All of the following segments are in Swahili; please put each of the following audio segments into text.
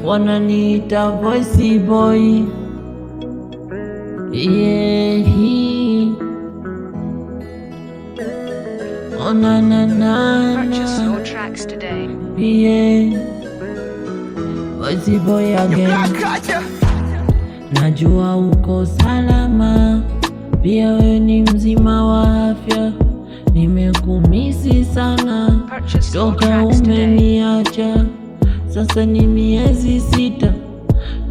wananiita voice boy. Oh na na na. Purchase your tracks today. Voice boy again. Najua uko salama, pia wewe ni mzima wa afya. Nimekumisi sana toka umeniacha, sasa ni miezi 6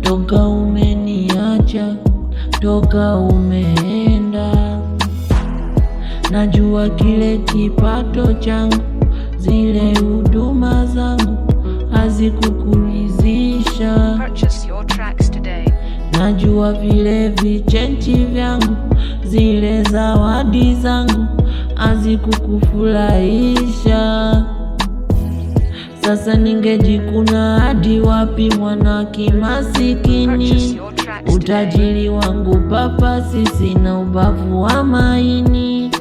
toka umeniacha, toka umeenda. Najua kile kipato changu, zile huduma zangu hazikukuridhisha. Najua vile vichenchi vyangu, zile zawadi zangu hazikukufurahisha. Sasa ningejikuna hadi wapi mwana kimasikini? Utajiri wangu papasi, sina ubavu wa maini.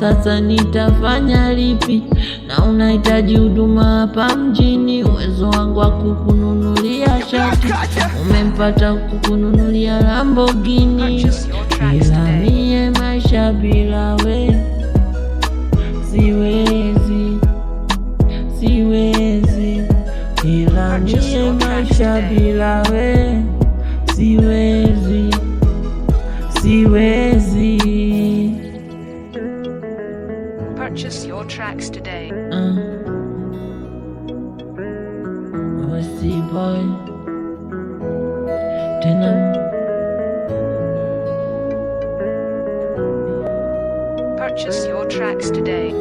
Sasa nitafanya lipi? Na unahitaji huduma hapa mjini. Uwezo wangu wa kukununulia shati umempata kukununulia Lamborghini. Ila mie maisha bila we siwezi. Ila mie maisha bila we siwezi. Purchase your tracks today. Voice boy tena. Purchase your tracks today.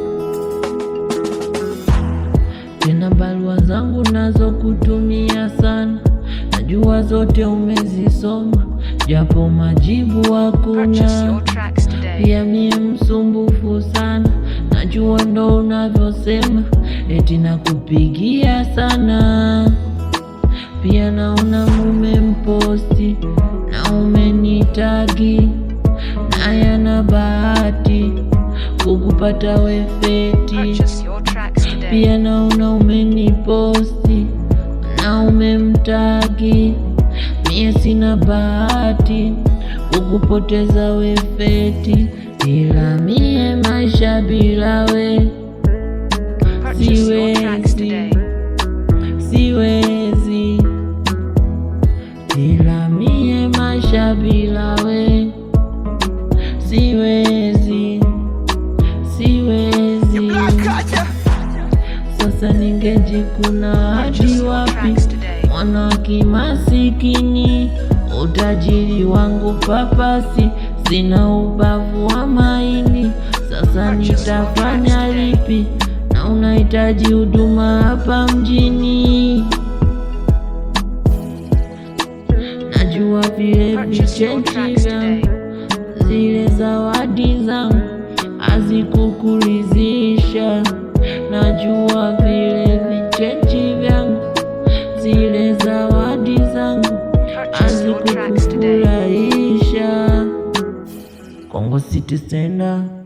Tena barua zangu nazo kutumia sana, najua zote umezisoma, japo majibu hakuna. Pia mie msumbufu sana, najua ndo unavyosema eti nakupigia sana. Pia naona umemposti na umenitagi, na yana bahati kukupata wefeti. Pia naona umeniposti na umemtagi, mie sina bahati kukupoteza wefeti. Ila mie maisha bila we siwezi. Ila mie maisha bila we siwezi. Sasa ningejikuna hadi wapi mwana kimasikini? Utajiri wangu papasi, sina ubavu wa maini. Sasa nitafanya lipi? Na unahitaji huduma hapa mjini. Najua vile vichenchi vyangu, zile zawadi zangu hazikukuridhisha. Najua vile vichenchi vyangu, zile zawadi zangu hazikukufurahisha. Kongo City Stand Up.